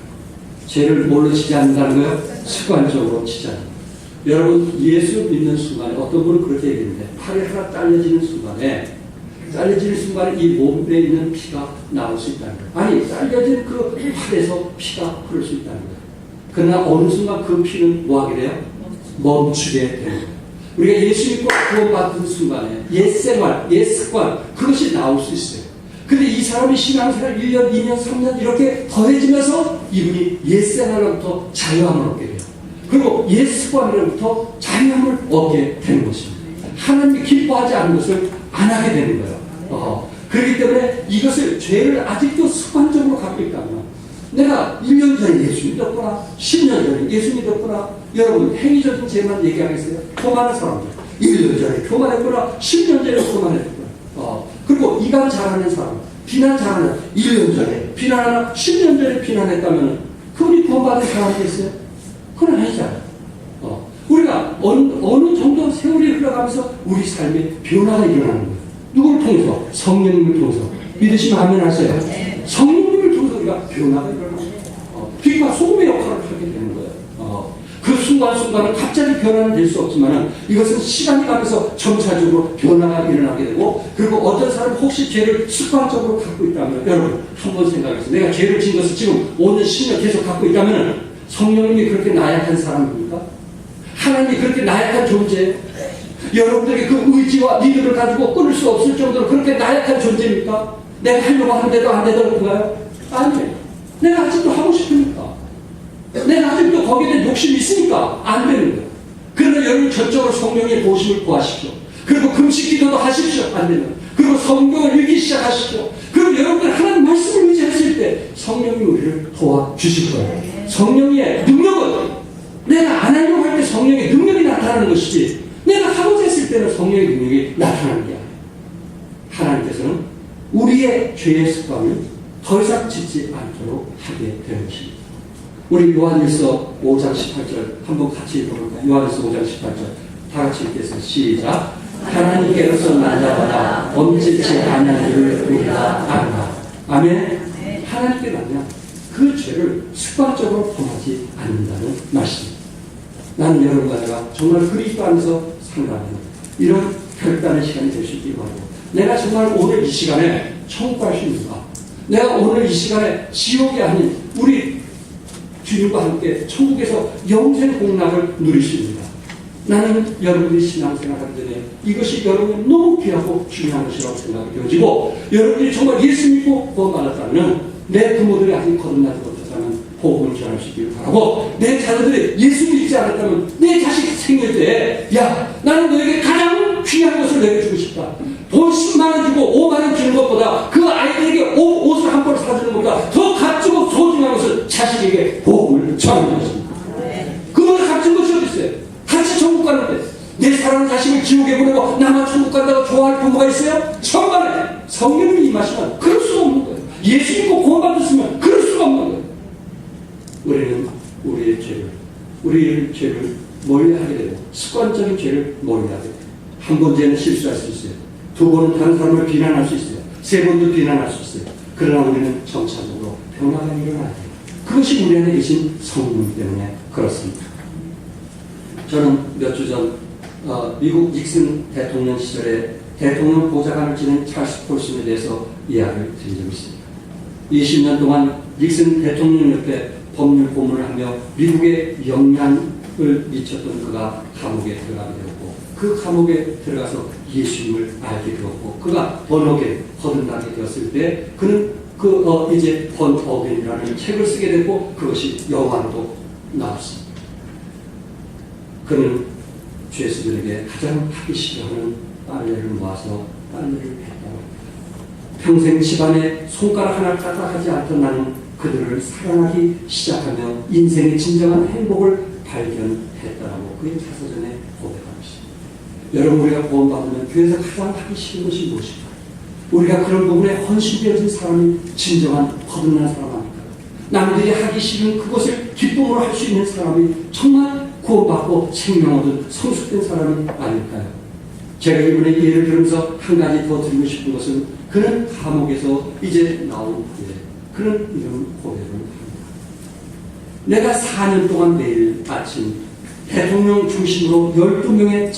[SPEAKER 2] 죄를 뭘로 지지 않는다는 거예요? 습관적으로 지지 않는다. 여러분 예수 믿는 순간에 어떤 분은 그렇게 얘기했는데 팔이 하나 잘려지는 순간에 이 몸에 있는 피가 나올 수 있다는 거예요. 아니 잘려진 그 팔에서 피가 흐를 수 있다는 거예요. 그러나 어느 순간 그 피는 뭐 하게 돼요? 멈추게 되는 거예요. 우리가 예수 믿고 구원받은 순간에 옛생활, 옛습관 그것이 나올 수 있어요. 근데 이 사람이 신앙생활 1년, 2년, 3년 이렇게 더해지면서 이분이 옛생활로부터 자유함을 얻게 돼요. 그리고 옛습관으로부터 자유함을 얻게 되는 것입니다. 하나님이 기뻐하지 않는 것을 안 하게 되는 거예요. 그렇기 때문에 이것을 죄를 아직도 습관적으로 갖고 있다면 내가 1년 전에 예수 믿었구나 10년 전에 예수 믿었구나 여러분 행위적인 죄만 얘기하겠어요? 교만한 사람들 1년 전에 교만했구나 10년 전에 교만했구나 그리고 이간 잘하는 사람 비난 잘하는 1년 전에 비난하나 10년 전에 비난했다면 그분이 구원받은 사람이겠어요? 그건 아니잖아요. 우리가 어느 정도 세월이 흘러가면서 우리 삶에 변화가 일어나는 거예요. 누구를 통해서? 성령님을 통해서. 믿으시면 아멘 하세요. 성령님을 통해서 우리가 변화가 일어나는 거예요. 빛과 소금의 역할을 하게 되는 거예요. 그 순간순간은 갑자기 변화는 될 수 없지만 이것은 시간이 가면서 점차적으로 변화가 일어나게 되고 그리고 어떤 사람은 혹시 죄를 습관적으로 갖고 있다면 여러분 한번 생각해보세요. 내가 죄를 지은 것을 지금 5년 10년 계속 갖고 있다면 성령님이 그렇게 나약한 사람입니까? 하나님이 그렇게 나약한 존재예요? 여러분들에게 그 의지와 믿음을 가지고 끊을 수 없을 정도로 그렇게 나약한 존재입니까? 내가 하려고 하는데도 안 되더라고요? 아니에요. 내가 아직도 하고 싶으니까. 내가 아직도 거기에 대한 욕심이 있으니까 안 되는 거예요. 그러나 여러분 전적으로 성령의 도우심을 구하십시오. 그리고 금식 기도도 하십시오. 안 되면. 그리고 성경을 읽기 시작하십시오. 그리고 여러분들 하나님 말씀을 의지했을 때 성령이 우리를 도와주실 거예요. 성령의 능력은 내가 안 하려고 할 때 성령의 능력이 나타나는 것이지 내가 하고자 했을 때는 성령의 능력이 나타나는 거야. 하나님께서는 우리의 죄의 습관을 더 이상 짓지 않도록 하게 되는 것입니다. 우리 요한일서 5장 18절 한번 같이 읽어볼까요? 요한일서 5장 18절 다 같이 읽겠습니다. 시작. 하나님께로서 난자마다 범죄치 않는 일을 우리가 안다. 아멘. 하나님께 나면 그 죄를 습관적으로 범하지 않는다는 말씀입니다. 나는 여러분과 내가 정말 그리스도 안에서 살아가는 이런 결단의 시간이 될 수 있기를 바라고 내가 정말 오늘 이 시간에 천국 갈 수 있는가? 내가 오늘 이 시간에 지옥이 아닌 우리 주님과 함께 천국에서 영생 공락을 누릴 수 있는가? 나는 여러분들이 신앙생활하기 전에 이것이 여러분이 너무 귀하고 중요한 것이라고 생각이 되어지고 여러분들이 정말 예수 믿고 구원받았다면 내 부모들이 아직 거듭나지 못했다면 복음을 전할 수 있기를 바라고 내 자녀들이 예수 믿지 않았다면 내 자식이 생길 때 야 나는 너에게 가장 귀한 것을 내려주고 싶다. 돈 10만 원 주고 5만 원 주는 것보다 그 아이들에게 옷을 한 벌 사주는 것보다 더 값지고 소중한 것을 자식에게 복음을 전하는 것입니다. 그보다 값진 것이 어디 있어요? 같이 천국 가는데 내 사랑하는 자식을 지옥에 보내고 나만 천국 간다고 좋아할 부모가 있어요? 천만에 성령님이 임하시면 그럴 수가 없는 거예요. 예수 믿고 구원받았으면 그럴 수가 없는 거예요. 우리는 우리의 죄를 멀리하게 되고 습관적인 죄를 멀리하게 돼요. 한 번 죄는 실수할 수 있어요. 두 번은 다른 사람을 비난할 수 있어요. 세 번도 비난할 수 있어요. 그러나 우리는 점차적으로 변화가 일어나야 돼요. 그것이 우리 안에 계신 성령 때문에 그렇습니다. 저는 몇 주 전 미국 닉슨 대통령 시절에 대통령 보좌관을 지낸 찰스 폴슨에 대해서 이야기를 드린 적이 있습니다. 20년 동안 닉슨 대통령 옆에 법률 고문을 하며 미국에 영향을 미쳤던 그가 감옥에 들어가게 되었고 그 감옥에 들어가서 예수님을 알게 되었고 그가 번어게 거듭나게 되었을 때 그는 이제 번어게이라는 책을 쓰게 됐고 그것이 영화로도 나왔습니다. 그는 죄수들에게 가장 하기 싫어하는 빨래를 모아서 빨래를 했다고 합니다. 평생 집안에 손가락 하나 까딱하지 않던 나는 그들을 사랑하기 시작하며 인생의 진정한 행복을 발견했다라고 그의 자서전에 고백하고 있습니다. 여러분, 우리가 구원받으면 교회에서 가장 하기 싫은 것이 무엇일까? 우리가 그런 부분에 헌신되어진 사람이 진정한 거듭난 사람 아닐까요? 남들이 하기 싫은 그것을 기쁨으로 할 수 있는 사람이 정말 구원받고 생명 얻은 성숙된 사람이 아닐까요? 제가 이번에 예를 들면서 한 가지 더 드리고 싶은 것은 그는 감옥에서 이제 나온 후에 그는 이런 고백을 합니다. 내가 4년 동안 매일 아침 대통령 중심으로 12명의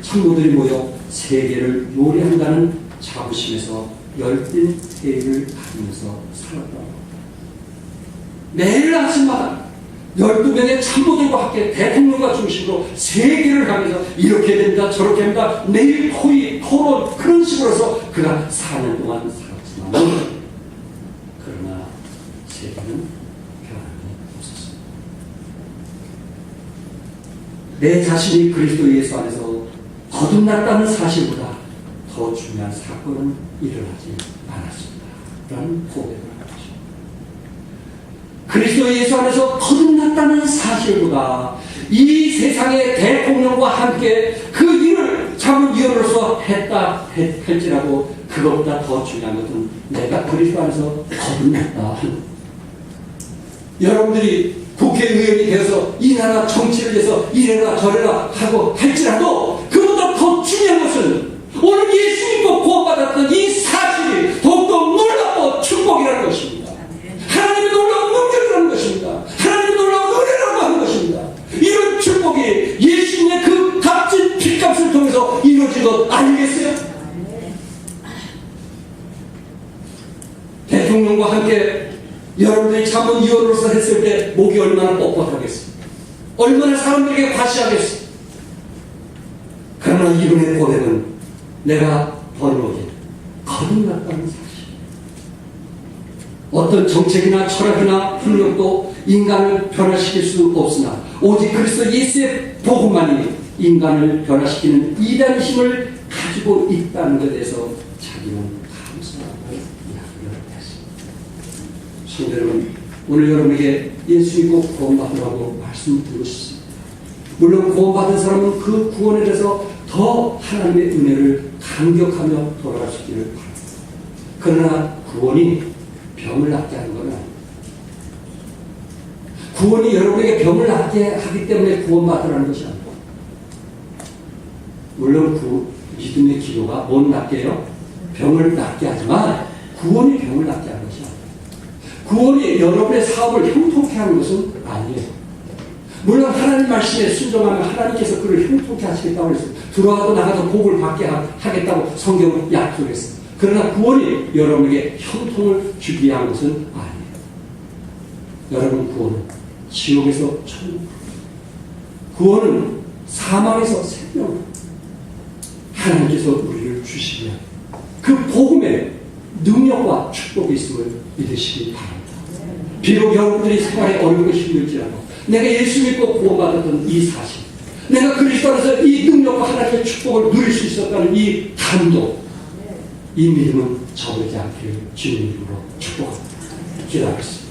[SPEAKER 2] 참모들이 모여 세계를 요리한다는 자부심에서 열띤 회의를 가지면서 살았다. 매일 아침마다 12명의 참모들과 함께 대통령과 중심으로 세계를 가면서 이렇게 된다 저렇게 된다 매일 토의 토론 그런 식으로서 그가 4년 동안 살았지만 그러나 세계는 변함이 없었습니다. 내 자신이 그리스도 예수 안에서 거듭났다는 사실보다 더 중요한 사건은 일어나지 않았습니다. 라는 고백을 합니다. 그리스도 예수 안에서 거듭났다는 사실보다 이 세상의 대통령과 함께 그 일을 자문위원으로서 했다 할지라도 그것보다 더 중요한 것은 내가 그리스도 안에서 거듭났다. 여러분들이 국회의원이 되어서 이 나라 정치를 위해서 이래라 저래라 하고 할지라도 그것보다 더 중요한 것은 오늘 예수 믿고 구원받았던 이 사실이 더욱더 놀랍고 축복이라는 것입니다. 하나님의 놀라운 능력이라는 것입니다. 하나님의 놀라운 은혜라고 하는 것입니다. 이런 축복이 예수님의 그 값진 핏값을 통해서 이루어진 것 아니겠어요? 대통령과 함께 여러분들이 자문위원으로서 했을 때 목이 얼마나 뻣뻣하겠어요? 얼마나 사람들에게 과시하겠어요? 그러나 이분의 고백은 내가 번호에 거듭났다는 사실. 어떤 정책이나 철학이나 훈련도 인간을 변화시킬 수 없으나 오직 그리스도 예수의 복음만이 인간을 변화시키는 이단 힘을 가지고 있다는 것에 대해서 자기는 감사하고 이야기를 했습니다. 성도 여러분, 오늘 여러분에게 예수 믿고 구원받으라고 말씀드리고 싶습니다. 물론 구원받은 사람은 그 구원에 대해서 더 하나님의 은혜를 감격하며 돌아갈 수 있기를 바랍니다. 그러나 구원이 병을 낫게 하는 건 아닙니다. 구원이 여러분에게 병을 낫게 하기 때문에 구원받으라는 것이 아닙니다. 물론 믿음의 기도가 뭘 낫게 해요? 병을 낫게 하지만 구원이 병을 낫게 하는 것이 아닙니다. 구원이 여러분의 사업을 형통케 하는 것은 아니에요. 물론 하나님 말씀에 순종하면 하나님께서 그를 형통케 하시겠다고 했어요. 들어와도 나가도 복을 받게 하겠다고 성경은 약속했어요. 그러나 구원이 여러분에게 형통을 주기 위한 것은 아니에요. 여러분 구원은 지옥에서 천국, 구원은 사망에서 생명, 하나님께서 우리를 주시기에 그 복음의 능력과 축복이 있음을 믿으시기 바랍니다. 비록 여러분들이 생활에 어렵고 힘들지라도 내가 예수 믿고 구원받았던 이 사실, 내가 그리스도 안에서 이 능력과 하나님의 축복을 누릴 수 있었다는 이 감동, 이 믿음은 저버리지 않기를 주님 이름으로 축복합니다. 기도하겠습니다.